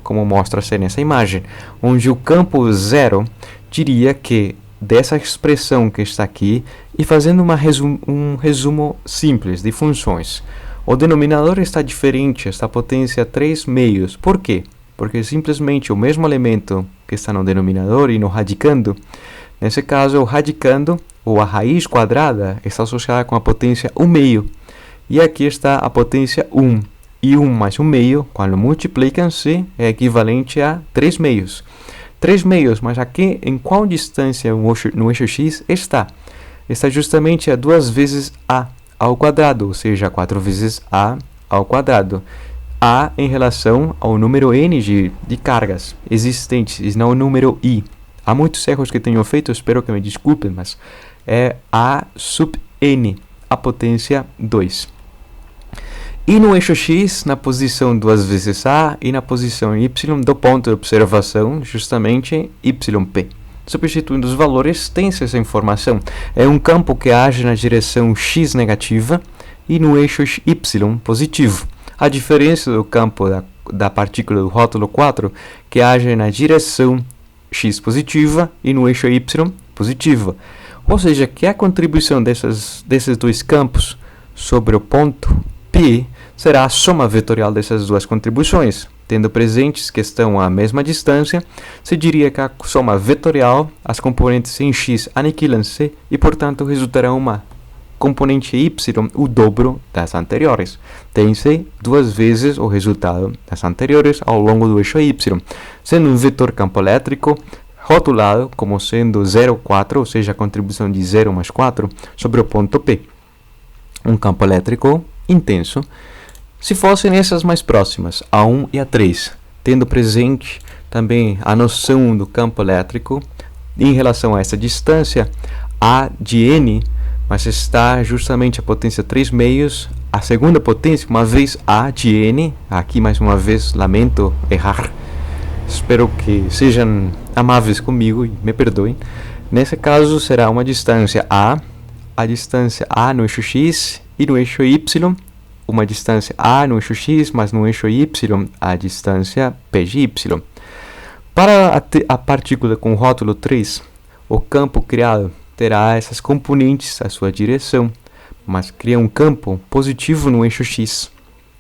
como mostra-se nessa imagem, onde o campo 0 diria que dessa expressão que está aqui, e fazendo um resumo simples de funções, o denominador está diferente, está potência 3 meios. Por quê? Porque simplesmente o mesmo elemento que está no denominador e no radicando, nesse caso o radicando, ou a raiz quadrada, está associada com a potência 1 meio. E aqui está a potência 1. E 1 mais 1 meio, quando multiplicam-se, é equivalente a 3 meios. 3 meios, mas aqui em qual distância no eixo x está? Está justamente a 2 vezes a ao quadrado, ou seja, 4 vezes a ao quadrado. A em relação ao número n de cargas existentes, e não o número i. Há muitos erros que tenho feito, espero que me desculpem, mas é a sub n, a potência 2. E no eixo x, na posição 2 vezes a, e na posição y do ponto de observação, justamente yp. Substituindo os valores, tem-se essa informação. É um campo que age na direção x negativa e no eixo y positivo. A diferença do campo da partícula do rótulo 4, que age na direção x positiva e no eixo y positiva. Ou seja, que a contribuição desses dois campos sobre o ponto P será a soma vetorial dessas duas contribuições. Tendo presentes que estão à mesma distância, se diria que a soma vetorial, as componentes em x aniquilam-se e, portanto, resultará uma componente y o dobro das anteriores. Tem-se 2 vezes o resultado das anteriores ao longo do eixo y, sendo um vetor campo elétrico rotulado como sendo 0,4, ou seja, a contribuição de 0 mais 4 sobre o ponto P. Um campo elétrico intenso. Se fossem essas mais próximas, a 1 e a 3, tendo presente também a noção do campo elétrico em relação a essa distância, A de n, mas está justamente a potência 3 meios, a segunda potência, uma vez A de n, aqui mais uma vez lamento errar, espero que sejam amáveis comigo e me perdoem. Nesse caso será uma distância a distância A no eixo x e no eixo y, uma distância A no eixo x, mas no eixo y a distância p de y. Para a partícula com rótulo 3, o campo criado terá essas componentes à sua direção, mas cria um campo positivo no eixo X.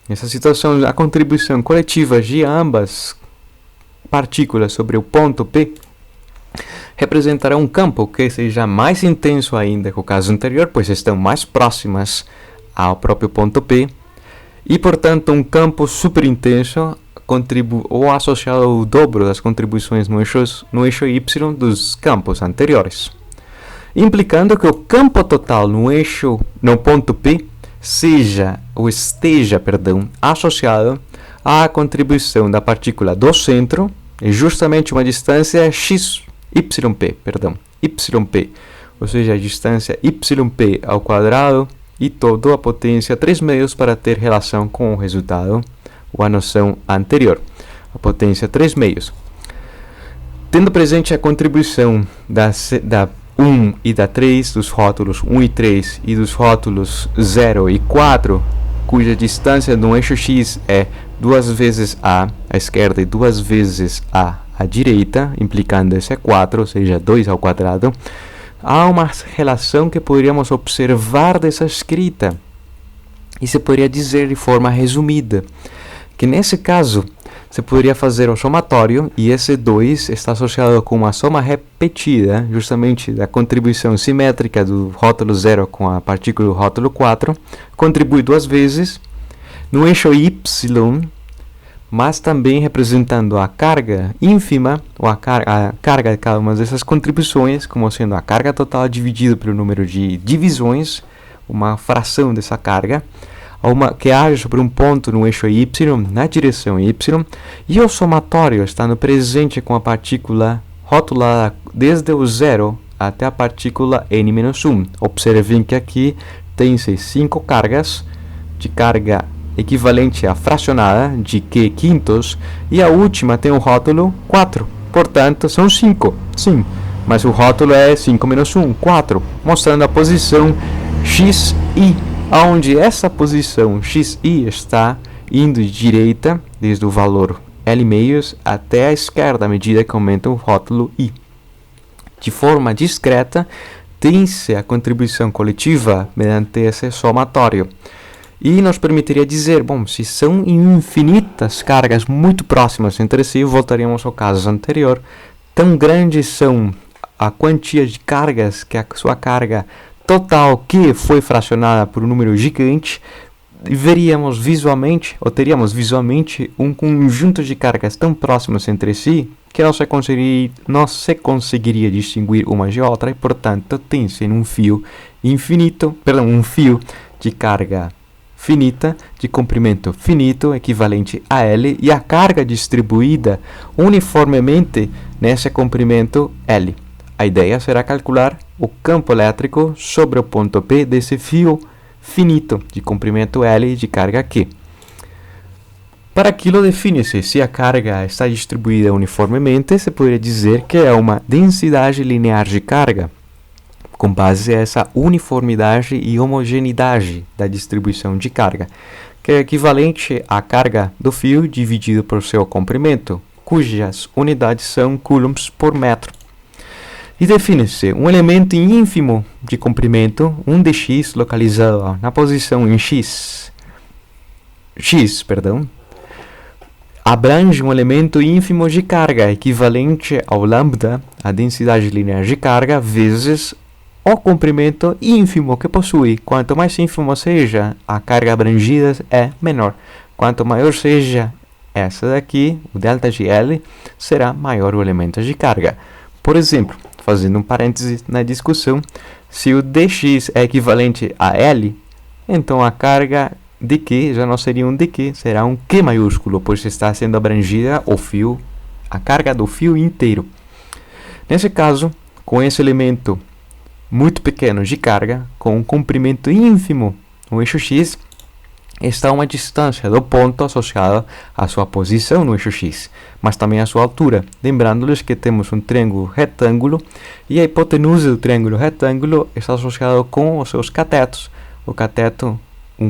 Nessa situação, a contribuição coletiva de ambas partículas sobre o ponto P representará um campo que seja mais intenso ainda que o caso anterior, pois estão mais próximas ao próprio ponto P, e portanto um campo super intenso ou associado ao dobro das contribuições no eixo Y dos campos anteriores, implicando que o campo total no ponto P esteja associado à contribuição da partícula do centro em justamente uma distância YP, ou seja, a distância YP ao quadrado e toda a potência 3 meios para ter relação com o resultado ou a noção anterior, a potência 3 meios. Tendo presente a contribuição da 1 e da 3, dos rótulos 1 e 3 e dos rótulos 0 e 4, cuja distância no eixo X é 2 vezes a esquerda e 2 vezes a direita, implicando esse é 4, ou seja, 2 ao quadrado, há uma relação que poderíamos observar dessa escrita e se poderia dizer de forma resumida que nesse caso você poderia fazer o somatório e esse 2 está associado com uma soma repetida, justamente da contribuição simétrica do rótulo 0 com a partícula do rótulo 4, contribui 2 vezes no eixo Y, mas também representando a carga ínfima, ou a carga de cada uma dessas contribuições, como sendo a carga total dividida pelo número de divisões, uma fração dessa carga, que age sobre um ponto no eixo Y, na direção Y, e o somatório está no presente com a partícula rotulada desde o 0 até a partícula n-1. Observem que aqui tem-se 5 cargas, de carga equivalente à fracionada de Q quintos, e a última tem o rótulo 4, portanto são 5, sim, mas o rótulo é 5 menos 1, 4, mostrando a posição XI, onde essa posição XI está indo de direita, desde o valor L meios até a esquerda, à medida que aumenta o rótulo I. De forma discreta, tem-se a contribuição coletiva mediante esse somatório. E nos permitiria dizer, bom, se são infinitas cargas muito próximas entre si, voltaríamos ao caso anterior, tão grandes são a quantia de cargas que a sua carga total que foi fracionada por um número gigante, veríamos visualmente, ou teríamos visualmente, um conjunto de cargas tão próximas entre si que não se conseguiria distinguir uma de outra, e portanto tem-se um fio de carga finita, de comprimento finito, equivalente a L, e a carga distribuída uniformemente nesse comprimento L. A ideia será calcular o campo elétrico sobre o ponto P desse fio finito de comprimento L e de carga Q. Para aquilo define-se se a carga está distribuída uniformemente, se poderia dizer que é uma densidade linear de carga, com base a essa uniformidade e homogeneidade da distribuição de carga, que é equivalente à carga do fio dividido por seu comprimento, cujas unidades são coulombs por metro. E define-se um elemento ínfimo de comprimento, um dx localizado na posição em x, abrange um elemento ínfimo de carga equivalente ao lambda, a densidade linear de carga, vezes o comprimento ínfimo que possui. Quanto mais ínfimo seja, a carga abrangida é menor. Quanto maior seja essa daqui, o delta de L, será maior o elemento de carga. Por exemplo, fazendo um parêntese na discussão, se o dx é equivalente a L, então a carga de Q já não seria um dq, será um Q maiúsculo, pois está sendo abrangida a carga do fio inteiro. Nesse caso, com esse elemento muito pequeno de carga, com um comprimento ínfimo no eixo X, está uma distância do ponto associada à sua posição no eixo X, mas também à sua altura. Lembrando-lhes que temos um triângulo retângulo e a hipotenusa do triângulo retângulo está associada com os seus catetos. Um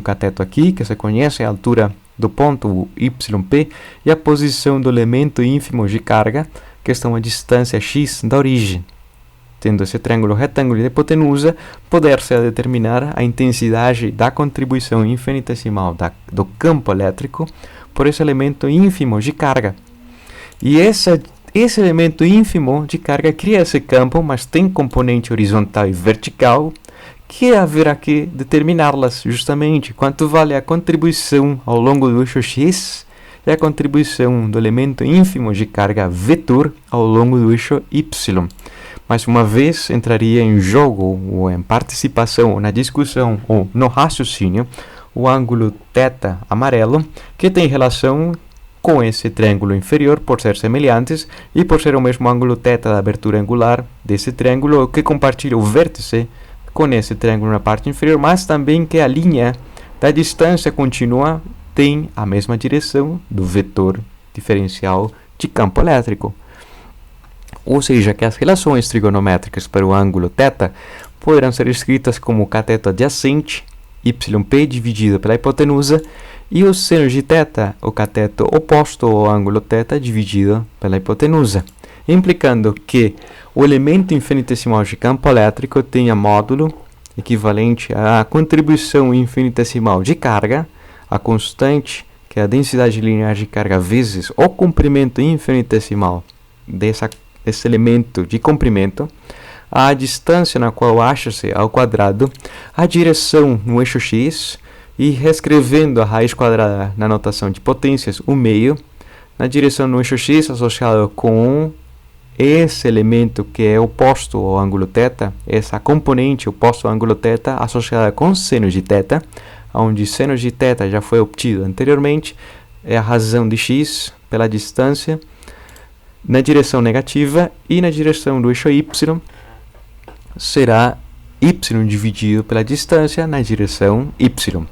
cateto aqui, que se conhece a altura do ponto YP, e a posição do elemento ínfimo de carga, que estão a distância x da origem. Tendo esse triângulo retângulo de hipotenusa, poder-se determinar a intensidade da contribuição infinitesimal do campo elétrico por esse elemento ínfimo de carga. E esse elemento ínfimo de carga cria esse campo, mas tem componente horizontal e vertical, que haverá que determiná-las justamente. Quanto vale a contribuição ao longo do eixo x e a contribuição do elemento ínfimo de carga vetor ao longo do eixo y. Mais uma vez, entraria em jogo, ou em participação, ou na discussão, ou no raciocínio, o ângulo θ amarelo, que tem relação com esse triângulo inferior, por ser semelhantes, e por ser o mesmo ângulo θ da abertura angular desse triângulo, que compartilha o vértice com esse triângulo na parte inferior, mas também que a linha da distância contínua tem a mesma direção do vetor diferencial de campo elétrico. Ou seja, que as relações trigonométricas para o ângulo θ poderão ser escritas como o cateto adjacente, yp dividido pela hipotenusa, e o seno de θ, o cateto oposto ao ângulo θ dividido pela hipotenusa, implicando que o elemento infinitesimal de campo elétrico tenha módulo equivalente à contribuição infinitesimal de carga, a constante, que é a densidade linear de carga, vezes o comprimento infinitesimal desse elemento de comprimento, a distância na qual acha-se ao quadrado, a direção no eixo x, e reescrevendo a raiz quadrada na notação de potências, o meio, na direção no eixo x associado com esse elemento que é oposto ao ângulo θ, essa componente oposta ao ângulo θ associada com seno de θ, onde seno de θ já foi obtido anteriormente, é a razão de x pela distância, na direção negativa, e na direção do eixo y será y dividido pela distância na direção y.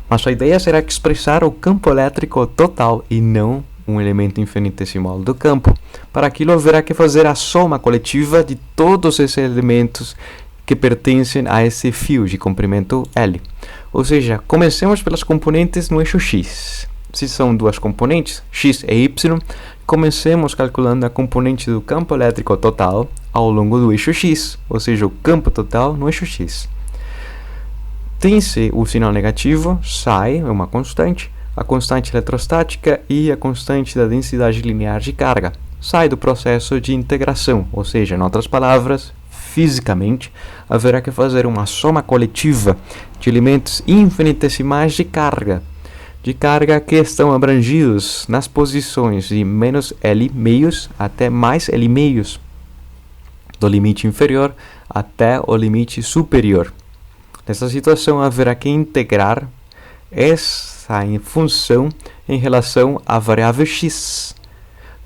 Mas a ideia será expressar o campo elétrico total e não um elemento infinitesimal do campo. Para aquilo haverá que fazer a soma coletiva de todos esses elementos que pertencem a esse fio de comprimento L. Ou seja, comecemos pelas componentes no eixo x. Se são duas componentes, x e y, comecemos calculando a componente do campo elétrico total ao longo do eixo x, ou seja, o campo total no eixo x. Tem-se o sinal negativo, psi, é uma constante, a constante eletrostática e a constante da densidade linear de carga. Sai do processo de integração, ou seja, em outras palavras, fisicamente, haverá que fazer uma soma coletiva de elementos infinitesimais de carga que estão abrangidos nas posições de menos L meios até mais L meios, do limite inferior até o limite superior. Nessa situação, haverá que integrar essa função em relação à variável x.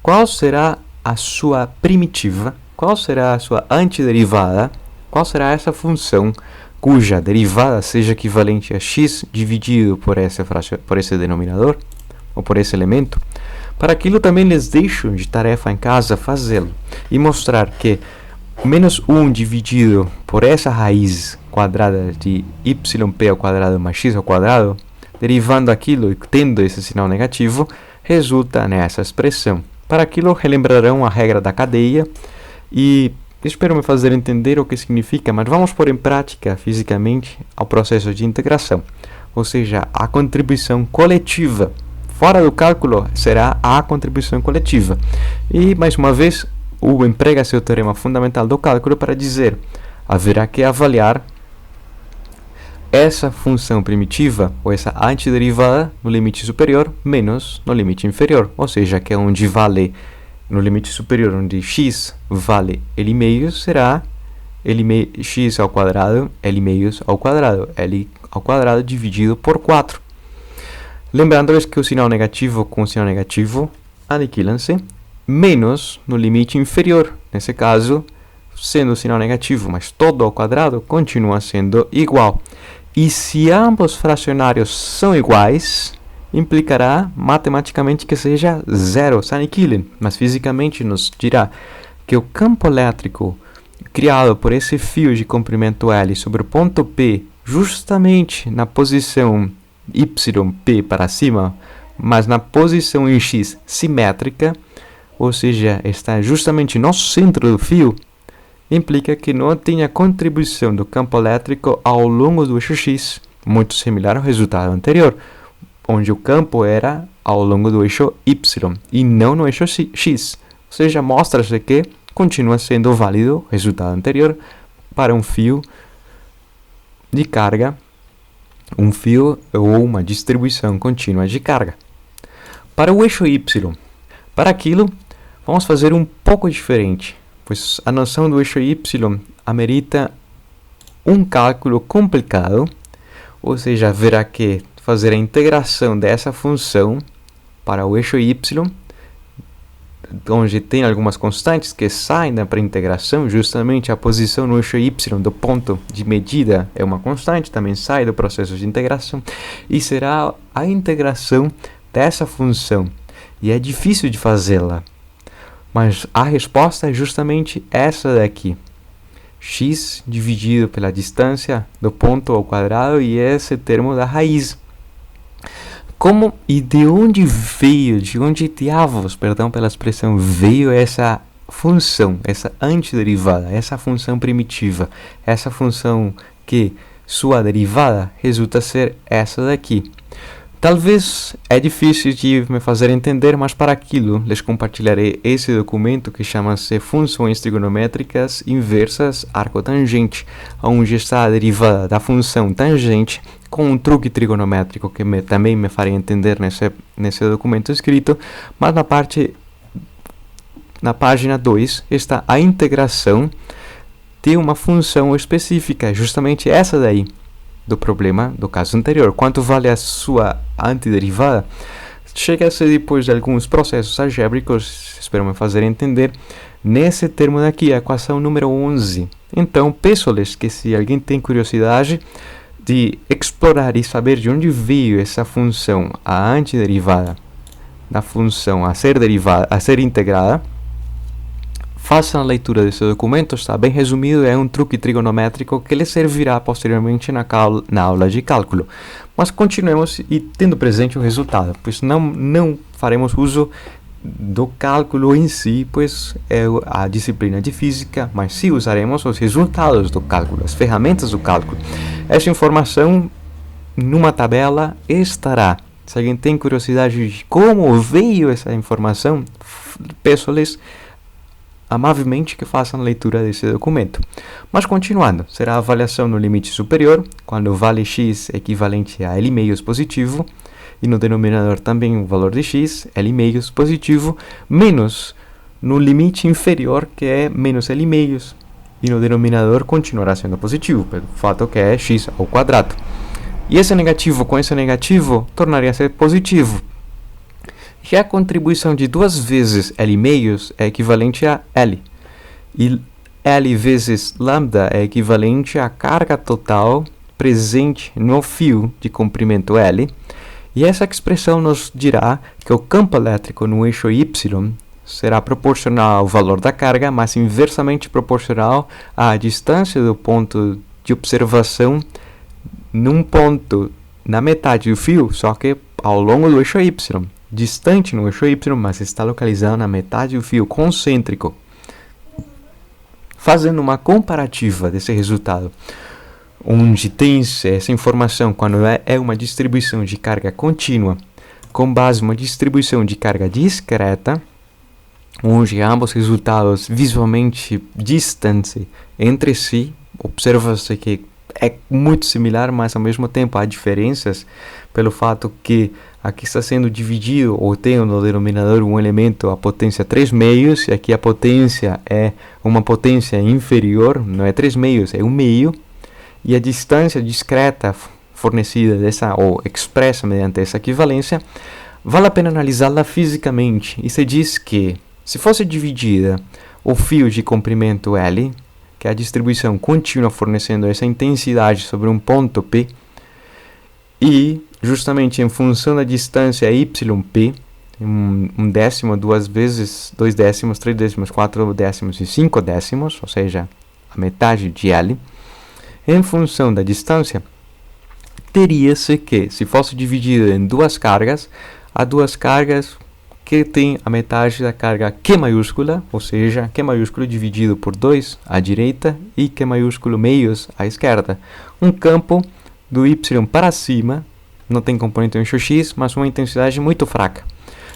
Qual será a sua primitiva? Qual será a sua antiderivada? Qual será essa função cuja derivada seja equivalente a x dividido por esse denominador, ou por esse elemento? Para aquilo também lhes deixo de tarefa em casa fazê-lo e mostrar que menos 1 dividido por essa raiz quadrada de yp ao quadrado mais x ao quadrado, derivando aquilo e tendo esse sinal negativo, resulta nessa expressão. Para aquilo, relembrarão a regra da cadeia e espero me fazer entender o que significa, mas vamos pôr em prática fisicamente o processo de integração, ou seja, a contribuição coletiva. Fora do cálculo será a contribuição coletiva. E, mais uma vez, emprega seu teorema fundamental do cálculo para dizer: haverá que avaliar essa função primitiva, ou essa antiderivada, no limite superior menos no limite inferior, ou seja, que é onde vale, no limite superior, onde x vale L meios, será x ao quadrado, L meios ao quadrado, L ao quadrado dividido por 4. Lembrando-lhes que o sinal negativo com o sinal negativo aniquilam-se, menos no limite inferior. Nesse caso, sendo o sinal negativo, mas todo ao quadrado, continua sendo igual. E se ambos fracionários são iguais, implicará matematicamente que seja zero, se aniquilem, mas fisicamente nos dirá que o campo elétrico criado por esse fio de comprimento L sobre o ponto P, justamente na posição YP para cima, mas na posição em X simétrica, ou seja, está justamente no centro do fio, implica que não tenha contribuição do campo elétrico ao longo do eixo X, muito similar ao resultado anterior, onde o campo era ao longo do eixo Y e não no eixo X. Ou seja, mostra-se que continua sendo válido o resultado anterior para um fio de carga, um fio ou uma distribuição contínua de carga. Para o eixo Y, para aquilo, vamos fazer um pouco diferente, pois a noção do eixo Y amerita um cálculo complicado, ou seja, haverá que fazer a integração dessa função para o eixo Y, onde tem algumas constantes que saem da pré-integração, justamente a posição no eixo Y do ponto de medida é uma constante, também sai do processo de integração, e será a integração dessa função, e é difícil de fazê-la, mas a resposta é justamente essa daqui, x dividido pela distância do ponto ao quadrado, e esse termo da raiz. Como e de onde diabos, perdão pela expressão, veio essa função, essa antiderivada, essa função primitiva, essa função que sua derivada resulta ser essa daqui? Talvez é difícil de me fazer entender, mas para aquilo lhes compartilharei esse documento que chama-se Funções Trigonométricas Inversas Arcotangente, onde está a derivada da função tangente com um truque trigonométrico que também me farei entender nesse documento escrito, mas na página 2 está a integração de uma função específica, justamente essa daí do problema do caso anterior. Quanto vale a sua antiderivada? Chega-se depois de alguns processos algébricos, espero me fazer entender, nesse termo daqui, a equação número 11. Então, peço-lhes que se alguém tem curiosidade de explorar e saber de onde veio essa função, a antiderivada da função a ser integrada, façam a leitura desse documento, está bem resumido, é um truque trigonométrico que lhe servirá posteriormente na aula de cálculo. Mas continuemos e tendo presente o resultado, pois não faremos uso do cálculo em si, pois é a disciplina de física, mas sim usaremos os resultados do cálculo, as ferramentas do cálculo. Essa informação numa tabela estará. Se alguém tem curiosidade de como veio essa informação, peço-lhes amavelmente que façam a leitura desse documento. Mas continuando, será a avaliação no limite superior, quando o vale x é equivalente a L meios positivo, e no denominador também o valor de x, L meios positivo, menos no limite inferior, que é menos L meios, e no denominador continuará sendo positivo, pelo fato que é x ao quadrado. E esse negativo com esse negativo tornaria-se positivo. E a contribuição de 2 vezes L meios é equivalente a L. E L vezes lambda é equivalente à carga total presente no fio de comprimento L. E essa expressão nos dirá que o campo elétrico no eixo Y será proporcional ao valor da carga, mas inversamente proporcional à distância do ponto de observação num ponto na metade do fio, só que ao longo do eixo Y. Distante no eixo Y, mas está localizado na metade do fio concêntrico. Fazendo uma comparativa desse resultado, onde tem essa informação quando é uma distribuição de carga contínua com base em uma distribuição de carga discreta, onde ambos resultados visualmente distantes entre si, observa-se que é muito similar, mas ao mesmo tempo há diferenças pelo fato que aqui está sendo dividido, ou tem no denominador um elemento, a potência 3 meios, e aqui a potência é uma potência inferior, não é 3 meios, é 1 meio, e a distância discreta fornecida ou expressa mediante essa equivalência, vale a pena analisá-la fisicamente, e se diz que, se fosse dividida o fio de comprimento L, que é a distribuição contínua fornecendo essa intensidade sobre um ponto P, e justamente em função da distância YP, um décimo, 2 vezes, 2 décimos, 3 décimos, 4 décimos e 5 décimos, ou seja, a metade de L, em função da distância, teria-se que, se fosse dividido em 2 cargas, há 2 cargas que tem a metade da carga Q maiúscula, ou seja, Q maiúsculo dividido por 2 à direita e Q maiúsculo meios à esquerda. Um campo do Y para cima, não tem componente no eixo X, mas uma intensidade muito fraca.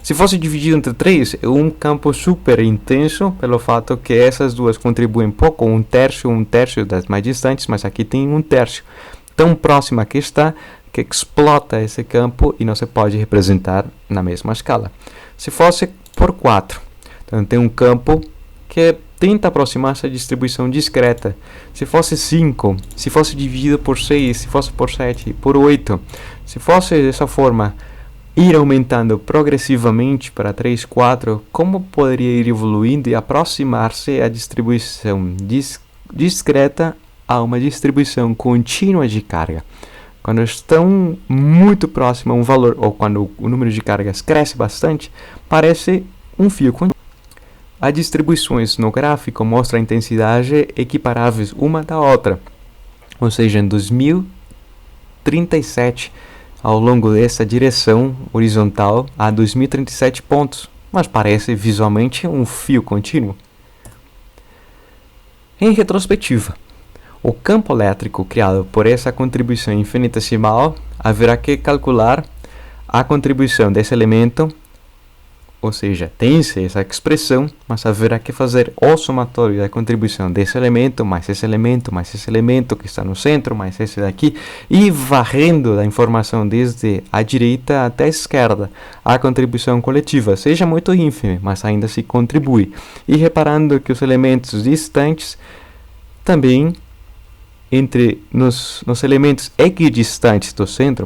Se fosse dividido entre 3, é um campo super intenso, pelo fato que essas duas contribuem pouco, um terço das mais distantes, mas aqui tem um terço. Tão próxima que está, que explota esse campo e não se pode representar na mesma escala. Se fosse por 4, então tem um campo que tenta aproximar-se à distribuição discreta. Se fosse 5, se fosse dividido por 6, se fosse por 7, por 8, se fosse dessa forma, ir aumentando progressivamente para 3, 4, como poderia ir evoluindo e aproximar-se à distribuição discreta a uma distribuição contínua de carga? Quando estão muito próximo a um valor, ou quando o número de cargas cresce bastante, parece um fio contínuo. As distribuições no gráfico mostram a intensidade equiparáveis uma da outra, ou seja, em 2037, ao longo dessa direção horizontal, há 2037 pontos, mas parece visualmente um fio contínuo. Em retrospectiva, o campo elétrico criado por essa contribuição infinitesimal haverá que calcular a contribuição desse elemento, ou seja, tem-se essa expressão, mas haverá que fazer o somatório da contribuição desse elemento, mais esse elemento que está no centro, mais esse daqui, e varrendo a informação desde a direita até a esquerda. A contribuição coletiva seja muito ínfima, mas ainda se contribui. E reparando que os elementos distantes também nos elementos equidistantes do centro,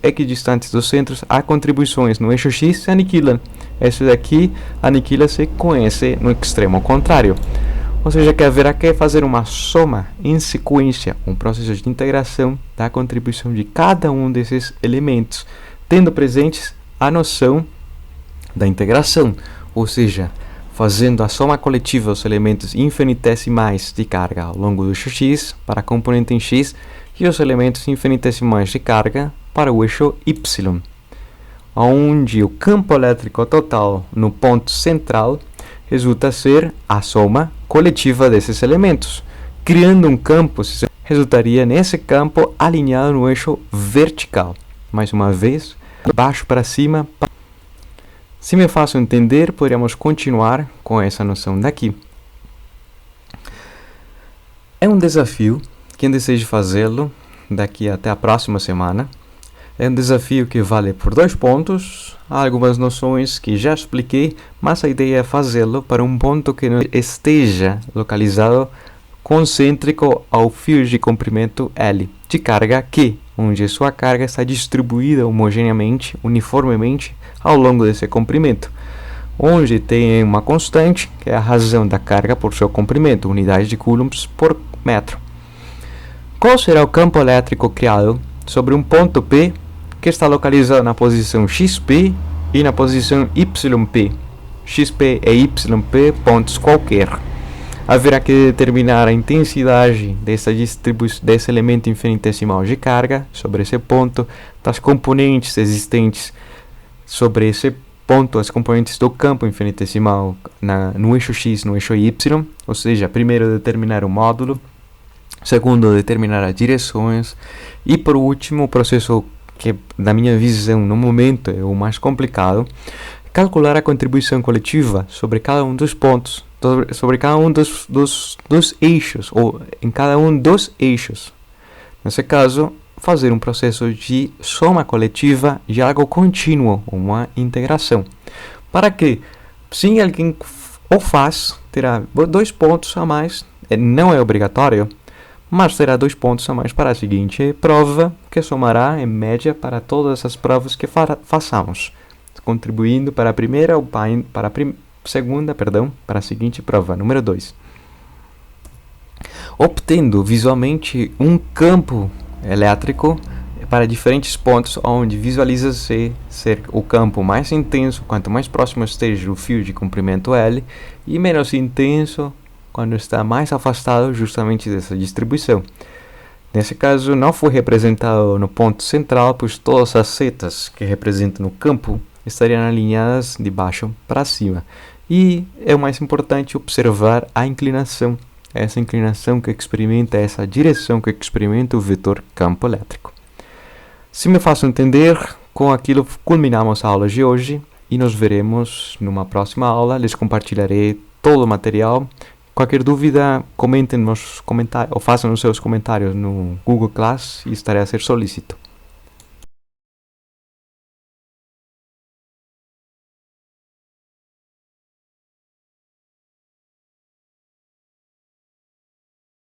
equidistantes dos centros, há contribuições no eixo X se aniquilam. Esse daqui aniquila-se com esse no extremo contrário. Ou seja, que haverá que fazer uma soma em sequência, um processo de integração da contribuição de cada um desses elementos, tendo presentes a noção da integração, ou seja, fazendo a soma coletiva dos elementos infinitesimais de carga ao longo do eixo X para a componente em X e os elementos infinitesimais de carga para o eixo Y, onde o campo elétrico total no ponto central resulta ser a soma coletiva desses elementos. Criando um campo, resultaria nesse campo alinhado no eixo vertical. Mais uma vez, baixo para cima. Se me faço entender, poderíamos continuar com essa noção daqui. É um desafio, quem deseja fazê-lo daqui até a próxima semana. É um desafio que vale por 2 pontos, há algumas noções que já expliquei, mas a ideia é fazê-lo para um ponto que não esteja localizado concêntrico ao fio de comprimento L, de carga Q, onde sua carga está distribuída homogeneamente, uniformemente, ao longo desse comprimento, onde tem uma constante, que é a razão da carga por seu comprimento, unidade de coulombs por metro. Qual será o campo elétrico criado sobre um ponto P que está localizado na posição XP e na posição YP? XP e YP pontos qualquer. Haverá que determinar a intensidade desse elemento infinitesimal de carga sobre esse ponto, das componentes existentes sobre esse ponto, as componentes do campo infinitesimal no eixo X, no eixo Y, ou seja, primeiro determinar o módulo, segundo determinar as direções e por último o processo que na minha visão no momento é o mais complicado, calcular a contribuição coletiva sobre cada um dos pontos, sobre cada um dos eixos, ou em cada um dos eixos. Nesse caso, fazer um processo de soma coletiva de algo contínuo, uma integração. Para que, se alguém o faz, terá 2 pontos a mais, não é obrigatório, mas terá 2 pontos a mais para a seguinte prova, que somará em média para todas as provas que façamos, contribuindo para a primeira ou para a segunda, para a seguinte prova, número 2. Obtendo visualmente um campo elétrico para diferentes pontos, onde visualiza-se ser o campo mais intenso quanto mais próximo esteja do fio de comprimento L e menos intenso quando está mais afastado justamente dessa distribuição. Nesse caso, não foi representado no ponto central, pois todas as setas que representam o campo estariam alinhadas de baixo para cima. E é o mais importante observar a inclinação, essa inclinação que experimenta, essa direção que experimenta o vetor campo elétrico. Se me faço entender, com aquilo culminamos a aula de hoje e nos veremos numa próxima aula. Lhes compartilharei todo o material. Qualquer dúvida, comentem nos comentários ou façam os seus comentários no Google Class e estarei a ser solícito.